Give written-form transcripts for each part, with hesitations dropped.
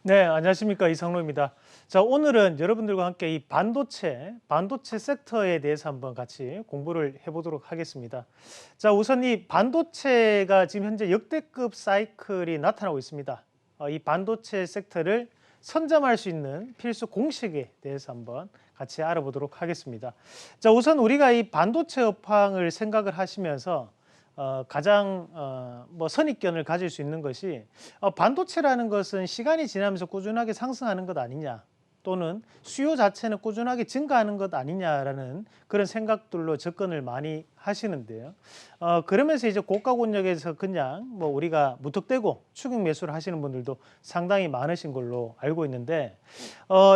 네, 안녕하십니까. 이상로입니다. 자, 오늘은 여러분들과 함께 이 반도체 섹터에 대해서 한번 같이 공부를 해보도록 하겠습니다. 자, 우선 이 반도체가 지금 현재 역대급 사이클이 나타나고 있습니다. 이 반도체 섹터를 선점할 수 있는 필수 공식에 대해서 한번 같이 알아보도록 하겠습니다. 자, 우선 우리가 이 반도체 업황을 생각을 하시면서 가장 뭐 선입견을 가질 수 있는 것이 반도체라는 것은 시간이 지나면서 꾸준하게 상승하는 것 아니냐, 또는 수요 자체는 꾸준하게 증가하는 것 아니냐라는 그런 생각들로 접근을 많이 하시는데요. 그러면서 이제 고가 권역에서 그냥 뭐 우리가 무턱대고 추격 매수를 하시는 분들도 상당히 많으신 걸로 알고 있는데,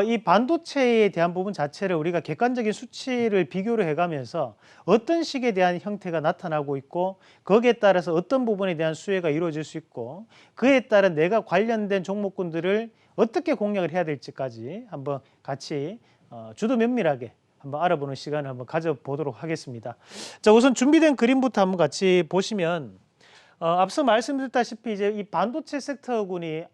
이 반도체에 대한 부분 자체를 우리가 객관적인 수치를 비교를 해가면서 어떤 식에 대한 형태가 나타나고 있고, 거기에 따라서 어떤 부분에 대한 수혜가 이루어질 수 있고, 그에 따라 내가 관련된 종목군들을 어떻게 공략을 해야 될지까지 한번 같이 주도 면밀하게 한번 알아보는 시간을 한번 가져보도록 하겠습니다. 자, 우선 준비된 그림부터 한번 같이 보시면, 앞서 말씀드렸다시피 이제 이 반도체 섹터군이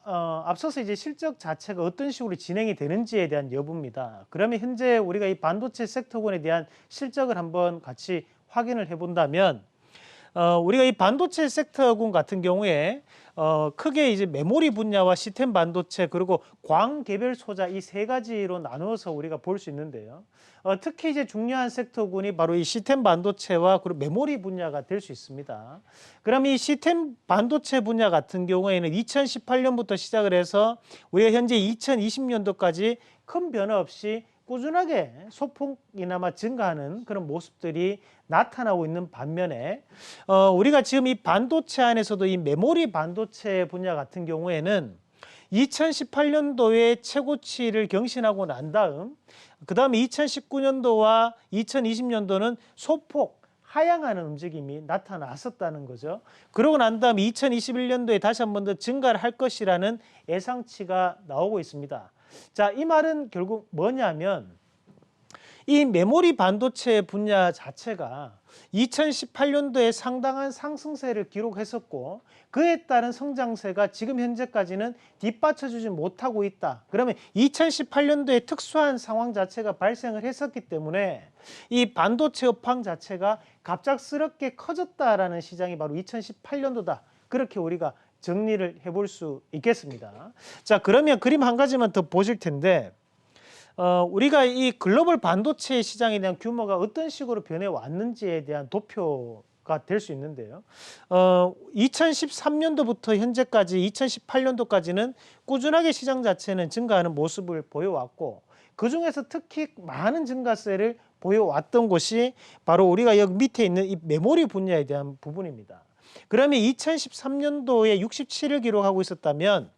앞서서 이제 실적 자체가 어떤 식으로 진행이 되는지에 대한 여부입니다. 그러면 현재 우리가 이 반도체 섹터군에 대한 실적을 한번 같이 확인을 해본다면, 우리가 이 반도체 섹터군 같은 경우에 크게 이제 메모리 분야와 시스템 반도체, 그리고 광개별 소자, 이 세 가지로 나누어서 우리가 볼 수 있는데요. 특히 이제 중요한 섹터군이 바로 이 시스템 반도체와 그리고 메모리 분야가 될 수 있습니다. 그럼 이 시스템 반도체 분야 같은 경우에는 2018년부터 시작을 해서 우리가 현재 2020년도까지 큰 변화 없이 꾸준하게 소폭이나마 증가하는 그런 모습들이 나타나고 있는 반면에, 우리가 지금 이 반도체 안에서도 이 메모리 반도체 분야 같은 경우에는 2018년도에 최고치를 경신하고 난 다음, 그 다음에 2019년도와 2020년도는 소폭 하향하는 움직임이 나타났었다는 거죠. 그러고 난 다음 2021년도에 다시 한 번 더 증가를 할 것이라는 예상치가 나오고 있습니다. 자, 이 말은 결국 뭐냐면, 이 메모리 반도체 분야 자체가 2018년도에 상당한 상승세를 기록했었고, 그에 따른 성장세가 지금 현재까지는 뒷받쳐주지 못하고 있다. 그러면 2018년도에 특수한 상황 자체가 발생을 했었기 때문에 이 반도체 업황 자체가 갑작스럽게 커졌다라는 시장이 바로 2018년도다. 그렇게 우리가 정리를 해볼 수 있겠습니다. 자, 그러면 그림 한 가지만 더 보실 텐데, 우리가 이 글로벌 반도체 시장에 대한 규모가 어떤 식으로 변해 왔는지에 대한 도표가 될 수 있는데요. 2013년도부터 현재까지 2018년도까지는 꾸준하게 시장 자체는 증가하는 모습을 보여왔고, 그중에서 특히 많은 증가세를 보여왔던 곳이 바로 우리가 여기 밑에 있는 이 메모리 분야에 대한 부분입니다. 그러면 2013년도에 67을 기록하고 있었다면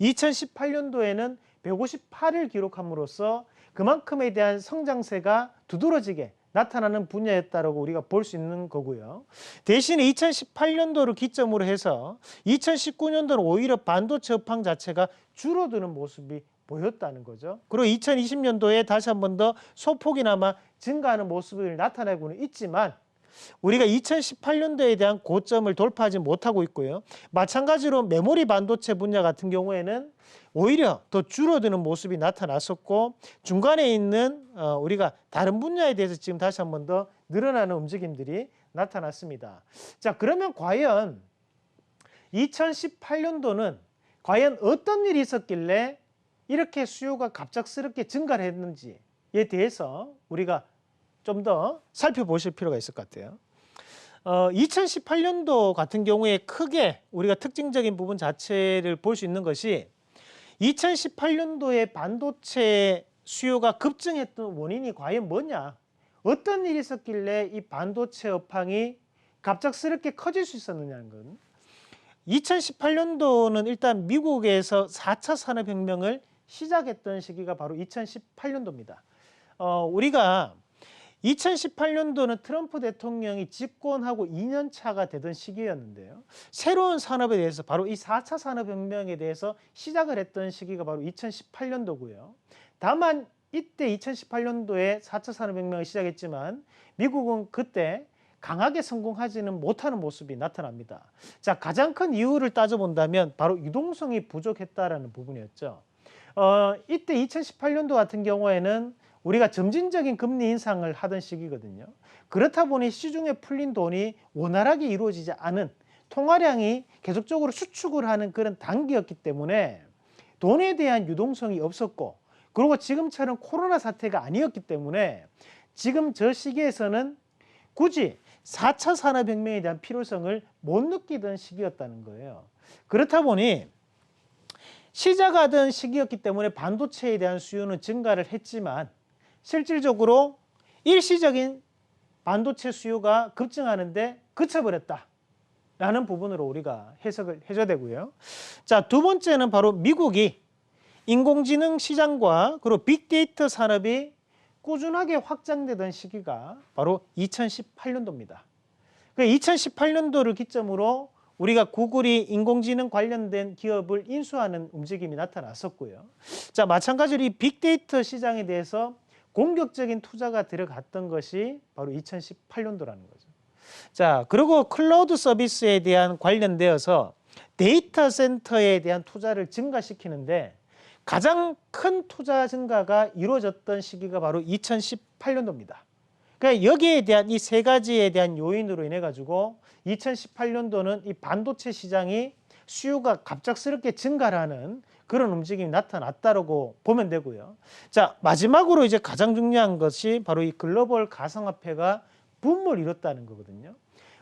2018년도에는 158을 기록함으로써 그만큼에 대한 성장세가 두드러지게 나타나는 분야였다고 우리가 볼 수 있는 거고요. 대신에 2018년도를 기점으로 해서 2019년도는 오히려 반도체 업황 자체가 줄어드는 모습이 보였다는 거죠. 그리고 2020년도에 다시 한 번 더 소폭이나마 증가하는 모습을 나타내고는 있지만, 우리가 2018년도에 대한 고점을 돌파하지 못하고 있고요. 마찬가지로 메모리 반도체 분야 같은 경우에는 오히려 더 줄어드는 모습이 나타났었고, 중간에 있는 우리가 다른 분야에 대해서 지금 다시 한 번 더 늘어나는 움직임들이 나타났습니다. 자, 그러면 과연 2018년도는 과연 어떤 일이 있었길래 이렇게 수요가 갑작스럽게 증가를 했는지에 대해서 우리가 좀 더 살펴보실 필요가 있을 것 같아요. 2018년도 같은 경우에 크게 우리가 특징적인 부분 자체를 볼 수 있는 것이, 2018년도에 반도체 수요가 급증했던 원인이 과연 뭐냐, 어떤 일이 있었길래 이 반도체 업황이 갑작스럽게 커질 수 있었느냐는 건, 2018년도는 일단 미국에서 4차 산업혁명을 시작했던 시기가 바로 2018년도입니다. 우리가 2018년도는 트럼프 대통령이 집권하고 2년 차가 되던 시기였는데요. 새로운 산업에 대해서, 바로 이 4차 산업혁명에 대해서 시작을 했던 시기가 바로 2018년도고요. 다만 이때 2018년도에 4차 산업혁명을 시작했지만 미국은 그때 강하게 성공하지는 못하는 모습이 나타납니다. 자, 가장 큰 이유를 따져본다면 바로 유동성이 부족했다라는 부분이었죠. 이때 2018년도 같은 경우에는 우리가 점진적인 금리 인상을 하던 시기거든요. 그렇다 보니 시중에 풀린 돈이 원활하게 이루어지지 않은, 통화량이 계속적으로 수축을 하는 그런 단기였기 때문에 돈에 대한 유동성이 없었고, 그리고 지금처럼 코로나 사태가 아니었기 때문에 지금 저 시기에서는 굳이 4차 산업혁명에 대한 필요성을 못 느끼던 시기였다는 거예요. 그렇다 보니 시작하던 시기였기 때문에 반도체에 대한 수요는 증가를 했지만 실질적으로 일시적인 반도체 수요가 급증하는데 그쳐버렸다라는 부분으로 우리가 해석을 해줘야 되고요. 자, 두 번째는 바로 미국이 인공지능 시장과 그리고 빅데이터 산업이 꾸준하게 확장되던 시기가 바로 2018년도입니다. 그 2018년도를 기점으로 우리가 구글이 인공지능 관련된 기업을 인수하는 움직임이 나타났었고요. 자, 마찬가지로 이 빅데이터 시장에 대해서 공격적인 투자가 들어갔던 것이 바로 2018년도라는 거죠. 자, 그리고 클라우드 서비스에 대한 관련되어서 데이터 센터에 대한 투자를 증가시키는데 가장 큰 투자 증가가 이루어졌던 시기가 바로 2018년도입니다. 그러니까 여기에 대한 이 세 가지에 대한 요인으로 인해 가지고 2018년도는 이 반도체 시장이 수요가 갑작스럽게 증가하는 그런 움직임이 나타났다고 보면 되고요. 자, 마지막으로 이제 가장 중요한 것이 바로 이 글로벌 가상화폐가 붐을 이뤘다는 거거든요.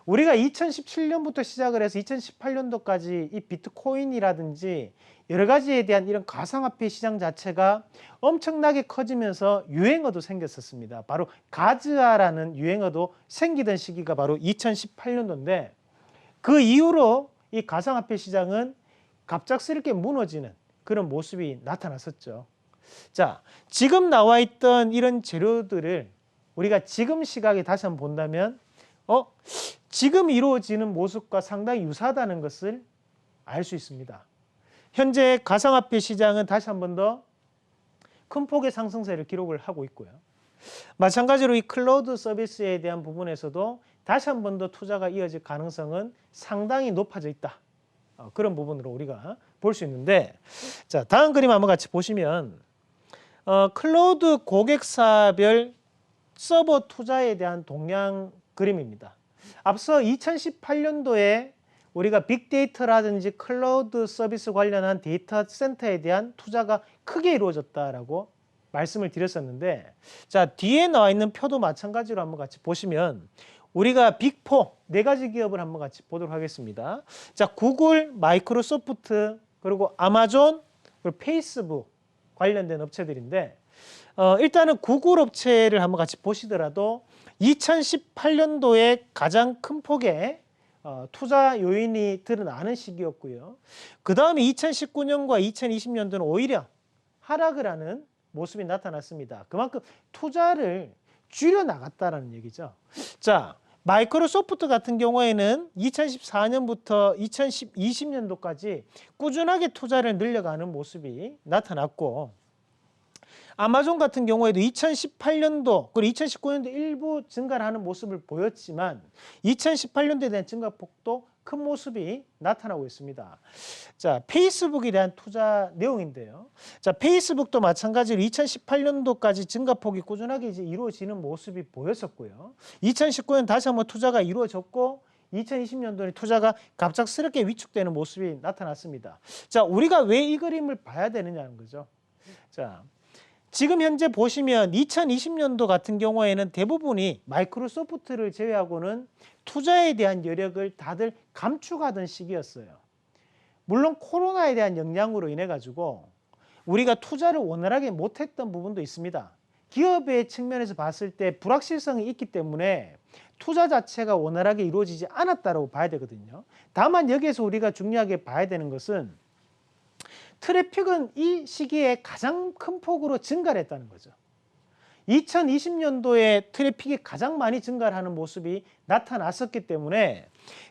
우리가 2017년부터 시작을 해서 2018년도까지 이 비트코인이라든지 여러 가지에 대한 이런 가상화폐 시장 자체가 엄청나게 커지면서 유행어도 생겼었습니다. 바로 가즈아라는 유행어도 생기던 시기가 바로 2018년도인데 그 이후로 이 가상화폐 시장은 갑작스럽게 무너지는 그런 모습이 나타났었죠. 자, 지금 나와 있던 이런 재료들을 우리가 지금 시각에 다시 한번 본다면 지금 이루어지는 모습과 상당히 유사하다는 것을 알 수 있습니다. 현재 가상화폐 시장은 다시 한번 더 큰 폭의 상승세를 기록을 하고 있고요. 마찬가지로 이 클라우드 서비스에 대한 부분에서도 다시 한번 더 투자가 이어질 가능성은 상당히 높아져 있다. 그런 부분으로 우리가 볼 수 있는데, 자, 다음 그림 한번 같이 보시면 클라우드 고객사별 서버 투자에 대한 동향 그림입니다. 앞서 2018년도에 우리가 빅데이터라든지 클라우드 서비스 관련한 데이터 센터에 대한 투자가 크게 이루어졌다라고 말씀을 드렸었는데, 자, 뒤에 나와 있는 표도 마찬가지로 한번 같이 보시면 우리가 빅4 네 가지 기업을 한번 같이 보도록 하겠습니다. 자, 구글, 마이크로소프트, 그리고 아마존, 그리고 페이스북 관련된 업체들인데 일단은 구글 업체를 한번 같이 보시더라도 2018년도에 가장 큰 폭의 투자 요인이 드러나는 시기였고요. 그 다음에 2019년과 2020년도는 오히려 하락을 하는 모습이 나타났습니다. 그만큼 투자를 줄여나갔다는 얘기죠. 자, 마이크로소프트 같은 경우에는 2014년부터 2020년도까지 꾸준하게 투자를 늘려가는 모습이 나타났고, 아마존 같은 경우에도 2018년도 그리고 2019년도 일부 증가를 하는 모습을 보였지만 2018년도에 대한 증가폭도 큰 모습이 나타나고 있습니다. 자, 페이스북에 대한 투자 내용인데요. 자, 페이스북도 마찬가지로 2018년도까지 증가폭이 꾸준하게 이제 이루어지는 모습이 보였었고요. 2019년 다시 한번 투자가 이루어졌고 2020년도에 투자가 갑작스럽게 위축되는 모습이 나타났습니다. 자, 우리가 왜 이 그림을 봐야 되느냐는 거죠. 자, 지금 현재 보시면 2020년도 같은 경우에는 대부분이 마이크로소프트를 제외하고는 투자에 대한 여력을 다들 감축하던 시기였어요. 물론 코로나에 대한 영향으로 인해 가지고 우리가 투자를 원활하게 못했던 부분도 있습니다. 기업의 측면에서 봤을 때 불확실성이 있기 때문에 투자 자체가 원활하게 이루어지지 않았다고 봐야 되거든요. 다만 여기에서 우리가 중요하게 봐야 되는 것은 트래픽은 이 시기에 가장 큰 폭으로 증가를 했다는 거죠. 2020년도에 트래픽이 가장 많이 증가를 하는 모습이 나타났었기 때문에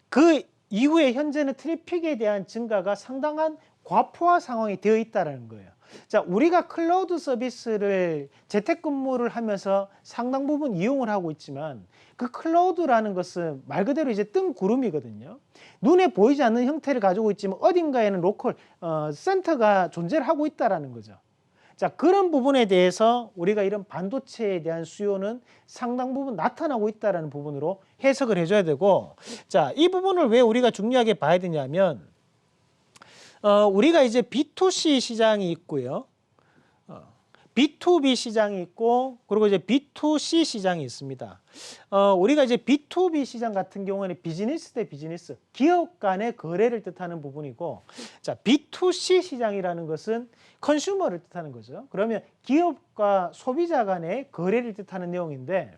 그 이후에 현재는 트래픽에 대한 증가가 상당한 과포화 상황이 되어 있다는 거예요. 자, 우리가 클라우드 서비스를 재택근무를 하면서 상당 부분 이용을 하고 있지만 그 클라우드라는 것은 말 그대로 이제 뜬 구름이거든요. 눈에 보이지 않는 형태를 가지고 있지만 어딘가에는 로컬 센터가 존재를 하고 있다는 거죠. 자, 그런 부분에 대해서 우리가 이런 반도체에 대한 수요는 상당 부분 나타나고 있다는 부분으로 해석을 해줘야 되고, 자, 이 부분을 왜 우리가 중요하게 봐야 되냐면 우리가 이제 B2C 시장이 있고요. B2B 시장이 있고, 그리고 이제 B2C 시장이 있습니다. 우리가 이제 B2B 시장 같은 경우에는 비즈니스 대 비즈니스, 기업 간의 거래를 뜻하는 부분이고, 자, B2C 시장이라는 것은 컨슈머를 뜻하는 거죠. 그러면 기업과 소비자 간의 거래를 뜻하는 내용인데,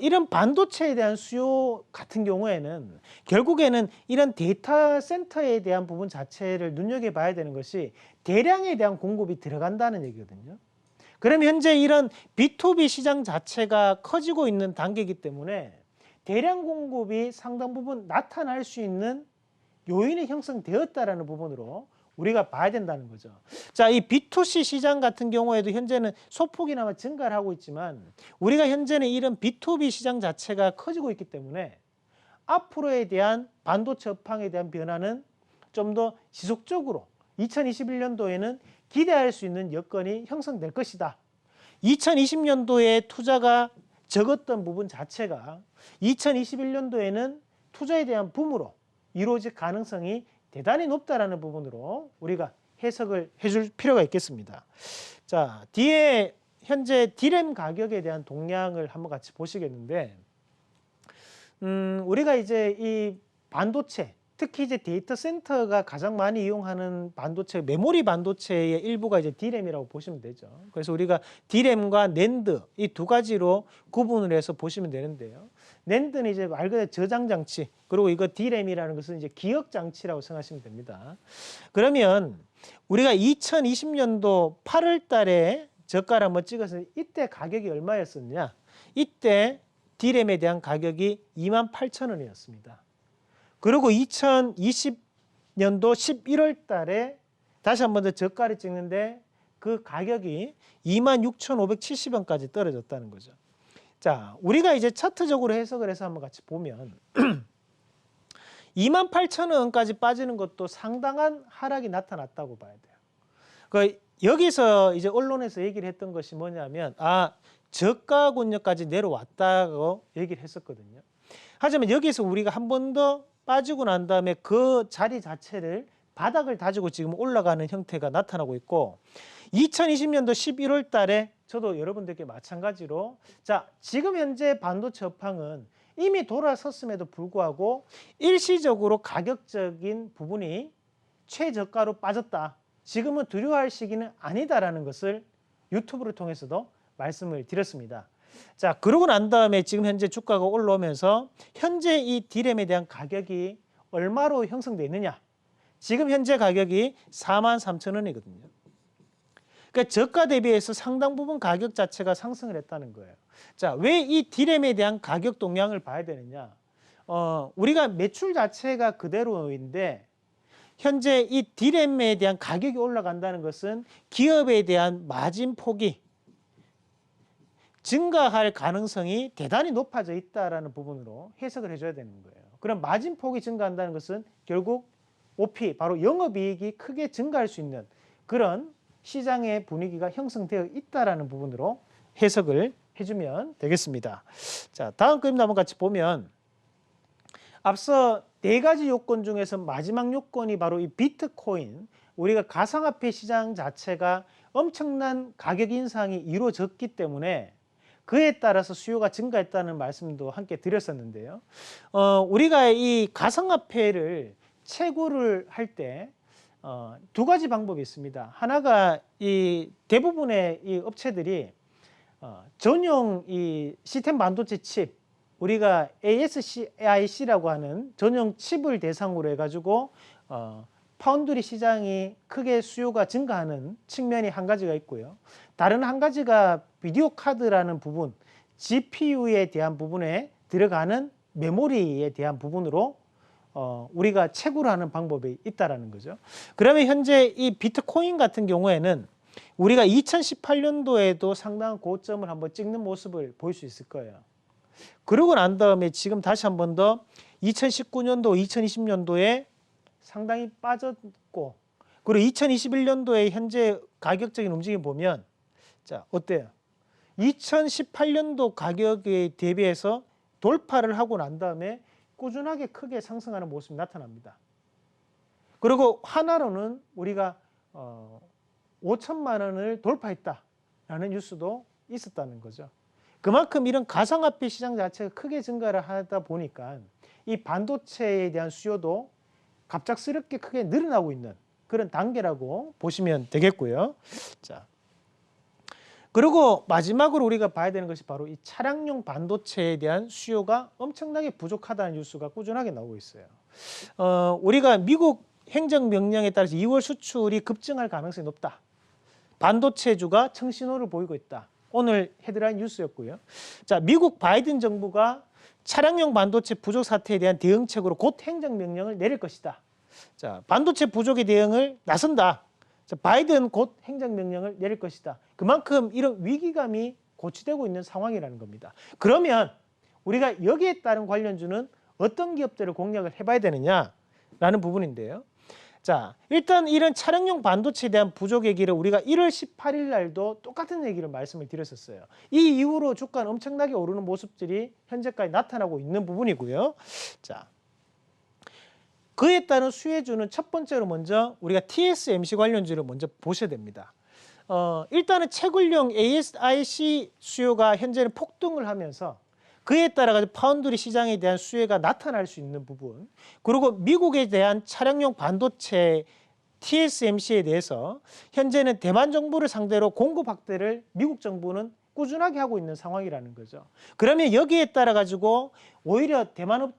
이런 반도체에 대한 수요 같은 경우에는 결국에는 이런 데이터 센터에 대한 부분 자체를 눈여겨봐야 되는 것이 대량에 대한 공급이 들어간다는 얘기거든요. 그러면 현재 이런 B2B 시장 자체가 커지고 있는 단계이기 때문에 대량 공급이 상당 부분 나타날 수 있는 요인이 형성되었다라는 부분으로 우리가 봐야 된다는 거죠. 자, 이 B2C 시장 같은 경우에도 현재는 소폭이나마 증가를 하고 있지만 우리가 현재는 이런 B2B 시장 자체가 커지고 있기 때문에 앞으로에 대한 반도체 업황에 대한 변화는 좀 더 지속적으로 2021년도에는 기대할 수 있는 여건이 형성될 것이다. 2020년도에 투자가 적었던 부분 자체가 2021년도에는 투자에 대한 붐으로 이루어질 가능성이 대단히 높다라는 부분으로 우리가 해석을 해줄 필요가 있겠습니다. 자, 뒤에 현재 D램 가격에 대한 동향을 한번 같이 보시겠는데, 우리가 이제 이 반도체, 특히 이제 데이터 센터가 가장 많이 이용하는 반도체, 메모리 반도체의 일부가 이제 D램이라고 보시면 되죠. 그래서 우리가 D램과 낸드 이 두 가지로 구분을 해서 보시면 되는데요. 낸드는 이제 말 그대로 저장 장치, 그리고 이거 D램이라는 것은 이제 기억 장치라고 생각하시면 됩니다. 그러면 우리가 2020년도 8월 달에 저가를 한번 찍어서 이때 가격이 얼마였었냐? 이때 D램에 대한 가격이 28,000원이었습니다. 그리고 2020년도 11월 달에 다시 한 번 더 저가를 찍는데 그 가격이 26,570원까지 떨어졌다는 거죠. 자, 우리가 이제 차트적으로 해석을 해서 한번 같이 보면 28,000원까지 빠지는 것도 상당한 하락이 나타났다고 봐야 돼요. 그 여기서 이제 언론에서 얘기를 했던 것이 뭐냐면 저가 권역까지 내려왔다고 얘기를 했었거든요. 하지만 여기서 우리가 한 번 더 빠지고 난 다음에 그 자리 자체를 바닥을 다지고 지금 올라가는 형태가 나타나고 있고, 2020년도 11월 달에 저도 여러분들께 마찬가지로 자, 지금 현재 반도체 업황은 이미 돌아섰음에도 불구하고 일시적으로 가격적인 부분이 최저가로 빠졌다. 지금은 두려워할 시기는 아니다라는 것을 유튜브를 통해서도 말씀을 드렸습니다. 자, 그러고 난 다음에 지금 현재 주가가 올라오면서 현재 이 D램에 대한 가격이 얼마로 형성되어 있느냐? 지금 현재 가격이 43,000원이거든요. 그러니까 저가 대비해서 상당 부분 가격 자체가 상승을 했다는 거예요. 자, 왜 이 D램에 대한 가격 동향을 봐야 되느냐? 우리가 매출 자체가 그대로인데 현재 이 D램에 대한 가격이 올라간다는 것은 기업에 대한 마진 폭이 증가할 가능성이 대단히 높아져 있다는 부분으로 해석을 해줘야 되는 거예요. 그럼 마진 폭이 증가한다는 것은 결국 OP, 바로 영업이익이 크게 증가할 수 있는 그런 시장의 분위기가 형성되어 있다는 부분으로 해석을 해주면 되겠습니다. 자, 다음 그림도 한번 같이 보면 앞서 네 가지 요건 중에서 마지막 요건이 바로 이 비트코인, 우리가 가상화폐 시장 자체가 엄청난 가격 인상이 이루어졌기 때문에 그에 따라서 수요가 증가했다는 말씀도 함께 드렸었는데요. 우리가 이 가상화폐를 채굴을 할 때 두 가지 방법이 있습니다. 하나가 이 대부분의 이 업체들이 전용 이 시스템 반도체 칩, 우리가 ASIC라고 하는 전용 칩을 대상으로 해가지고 파운드리 시장이 크게 수요가 증가하는 측면이 한 가지가 있고요. 다른 한 가지가 비디오 카드라는 부분, GPU에 대한 부분에 들어가는 메모리에 대한 부분으로 우리가 채굴을 하는 방법이 있다라는 거죠. 그러면 현재 이 비트코인 같은 경우에는 우리가 2018년도에도 상당한 고점을 한번 찍는 모습을 볼 수 있을 거예요. 그러고 난 다음에 지금 다시 한 번 더 2019년도, 2020년도에 상당히 빠졌고, 그리고 2021년도에 현재 가격적인 움직임 보면, 자, 어때요? 2018년도 가격에 대비해서 돌파를 하고 난 다음에 꾸준하게 크게 상승하는 모습이 나타납니다. 그리고 하나로는 우리가 5천만 원을 돌파했다라는 뉴스도 있었다는 거죠. 그만큼 이런 가상화폐 시장 자체가 크게 증가를 하다 보니까 이 반도체에 대한 수요도 갑작스럽게 크게 늘어나고 있는 그런 단계라고 보시면 되겠고요. 자, 그리고 마지막으로 우리가 봐야 되는 것이 바로 이 차량용 반도체에 대한 수요가 엄청나게 부족하다는 뉴스가 꾸준하게 나오고 있어요. 우리가 미국 행정명령에 따라서 2월 수출이 급증할 가능성이 높다. 반도체주가 청신호를 보이고 있다. 오늘 헤드라인 뉴스였고요. 자, 미국 바이든 정부가 차량용 반도체 부족 사태에 대한 대응책으로 곧 행정명령을 내릴 것이다. 자, 반도체 부족의 대응을 나선다. 자, 바이든 곧 행정명령을 내릴 것이다. 그만큼 이런 위기감이 고취되고 있는 상황이라는 겁니다. 그러면 우리가 여기에 따른 관련주는 어떤 기업들을 공략을 해봐야 되느냐라는 부분인데요. 자, 일단 이런 차량용 반도체에 대한 부족의 길을 우리가 1월 18일 날도 똑같은 얘기를 말씀을 드렸었어요. 이 이후로 주가는 엄청나게 오르는 모습들이 현재까지 나타나고 있는 부분이고요. 자, 그에 따른 수혜주는 첫 번째로 먼저 우리가 TSMC 관련주를 먼저 보셔야 됩니다. 일단은 채굴용 ASIC 수요가 현재는 폭등을 하면서 그에 따라 파운드리 시장에 대한 수혜가 나타날 수 있는 부분, 그리고 미국에 대한 차량용 반도체 TSMC에 대해서 현재는 대만 정부를 상대로 공급 확대를 미국 정부는 꾸준하게 하고 있는 상황이라는 거죠. 그러면 여기에 따라 가지고 오히려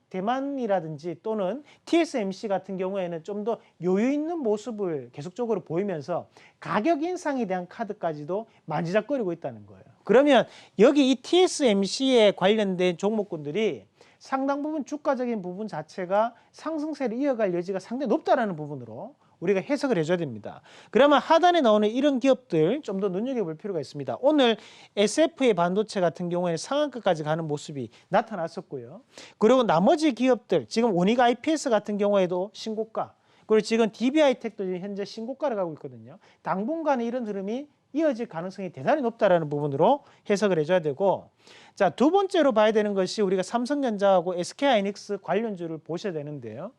대만이라든지 또는 TSMC 같은 경우에는 좀 더 여유 있는 모습을 계속적으로 보이면서 가격 인상에 대한 카드까지도 만지작거리고 있다는 거예요. 그러면 여기 이 TSMC에 관련된 종목군들이 상당 부분 주가적인 부분 자체가 상승세를 이어갈 여지가 상당히 높다라는 부분으로 우리가 해석을 해줘야 됩니다. 그러면 하단에 나오는 이런 기업들 좀 더 눈여겨볼 필요가 있습니다. 오늘 SF의 반도체 같은 경우에는 상한가까지 가는 모습이 나타났었고요. 그리고 나머지 기업들, 지금 원익 IPS 같은 경우에도 신고가, 그리고 지금 DBI텍도 현재 신고가를 가고 있거든요. 당분간은 이런 흐름이 이어질 가능성이 대단히 높다라는 부분으로 해석을 해줘야 되고, 자, 두 번째로 봐야 되는 것이 우리가 삼성전자하고 SK하이닉스 관련주를 보셔야 되는데요.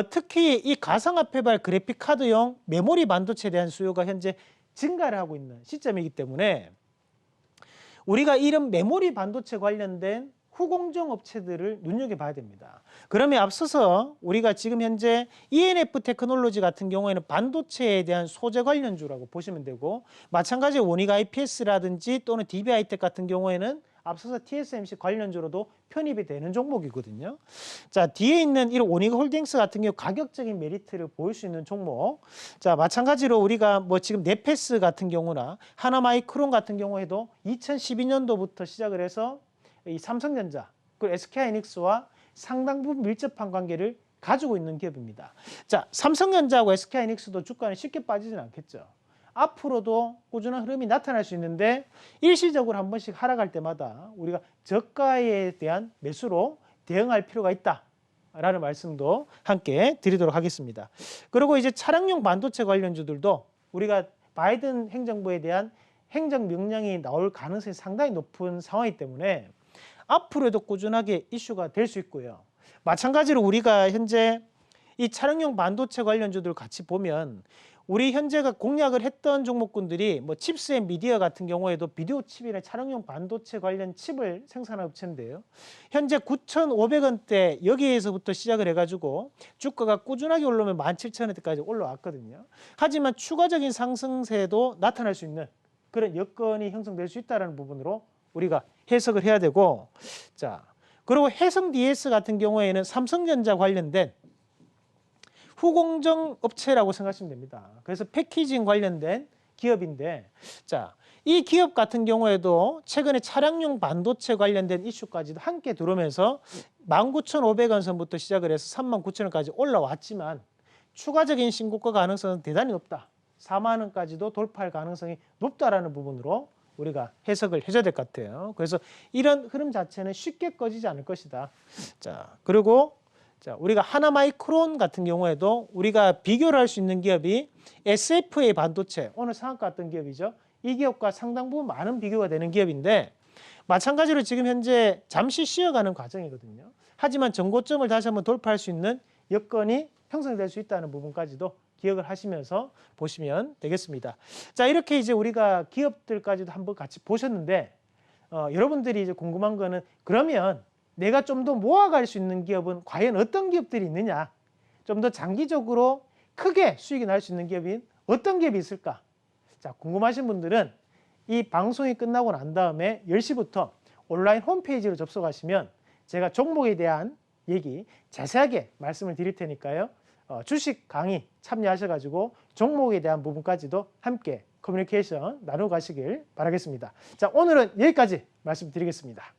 특히 이 가상화폐발 그래픽카드용 메모리 반도체에 대한 수요가 현재 증가를 하고 있는 시점이기 때문에 우리가 이런 메모리 반도체 관련된 후공정 업체들을 눈여겨봐야 됩니다. 그러면 앞서서 우리가 지금 현재 ENF 테크놀로지 같은 경우에는 반도체에 대한 소재 관련주라고 보시면 되고, 마찬가지로 원익 IPS라든지 또는 DB하이텍 같은 경우에는 앞서서 TSMC 관련주로도 편입이 되는 종목이거든요. 자, 뒤에 있는 이 원익홀딩스 같은 경우 가격적인 메리트를 보일 수 있는 종목. 자, 마찬가지로 우리가 뭐 지금 네페스 같은 경우나 하나마이크론 같은 경우에도 2012년도부터 시작을 해서 이 삼성전자 그리고 SK하이닉스와 상당 부분 밀접한 관계를 가지고 있는 기업입니다. 자, 삼성전자하고 SK하이닉스도 주가는 쉽게 빠지진 않겠죠. 앞으로도 꾸준한 흐름이 나타날 수 있는데 일시적으로 한 번씩 하락할 때마다 우리가 저가에 대한 매수로 대응할 필요가 있다라는 말씀도 함께 드리도록 하겠습니다. 그리고 이제 차량용 반도체 관련주들도 우리가 바이든 행정부에 대한 행정명령이 나올 가능성이 상당히 높은 상황이기 때문에 앞으로도 꾸준하게 이슈가 될 수 있고요. 마찬가지로 우리가 현재 이 차량용 반도체 관련주들 같이 보면 우리 현재가 공략을 했던 종목군들이 뭐 칩스앤미디어 같은 경우에도 비디오 칩이나 차량용 반도체 관련 칩을 생산하는 업체인데요. 현재 9,500원대 여기에서부터 시작을 해가지고 주가가 꾸준하게 올라오면 17,000원대까지 올라왔거든요. 하지만 추가적인 상승세도 나타날 수 있는 그런 여건이 형성될 수 있다는 부분으로 우리가 해석을 해야 되고, 자, 그리고 해성 DS 같은 경우에는 삼성전자 관련된 후공정 업체라고 생각하시면 됩니다. 그래서 패키징 관련된 기업인데, 자, 이 기업 같은 경우에도 최근에 차량용 반도체 관련된 이슈까지도 함께 들어오면서 19,500원 선부터 시작을 해서 39,000원까지 올라왔지만 추가적인 신고가 가능성은 대단히 높다. 4만 원까지도 돌파할 가능성이 높다라는 부분으로 우리가 해석을 해줘야 될 것 같아요. 그래서 이런 흐름 자체는 쉽게 꺼지지 않을 것이다. 자, 그리고 우리가 하나마이크론 같은 경우에도 우리가 비교를 할 수 있는 기업이 SFA 반도체, 오늘 상한가 같은 기업이죠. 이 기업과 상당 부분 많은 비교가 되는 기업인데 마찬가지로 지금 현재 잠시 쉬어가는 과정이거든요. 하지만 전고점을 다시 한번 돌파할 수 있는 여건이 형성될 수 있다는 부분까지도 기억을 하시면서 보시면 되겠습니다. 자, 이렇게 이제 우리가 기업들까지도 한번 같이 보셨는데 여러분들이 이제 궁금한 거는 그러면 내가 좀 더 모아갈 수 있는 기업은 과연 어떤 기업들이 있느냐? 좀 더 장기적으로 크게 수익이 날 수 있는 기업인 어떤 기업이 있을까? 자, 궁금하신 분들은 이 방송이 끝나고 난 다음에 10시부터 온라인 홈페이지로 접속하시면 제가 종목에 대한 얘기 자세하게 말씀을 드릴 테니까요. 주식 강의 참여하셔가지고 종목에 대한 부분까지도 함께 커뮤니케이션 나누어 가시길 바라겠습니다. 자, 오늘은 여기까지 말씀드리겠습니다.